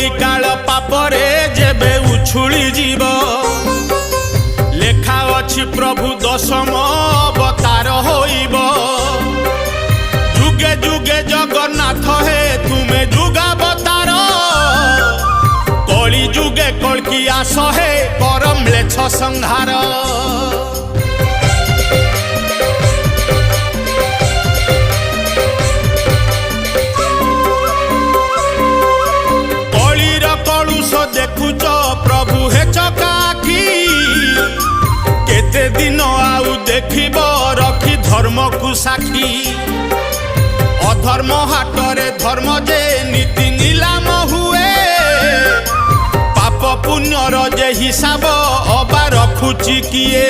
कली काल पापरे जेबे उछुली जीव लेखा अछि प्रभु दशम अवतार होइब जुगे जुगे जगन्नाथ हे तुमे जुगावतार कली जुगे कल्की आस हे परम लेछ संहार कलीर कलुष देखुच प्रभु हे चकाखी केते दिन आउ देखिब रखी धर्म को साखी अधर्म हाटरे धर्म जे नीति नीलाम हुए पाप पुण्यर जे हिसाब अबा रखुची किए।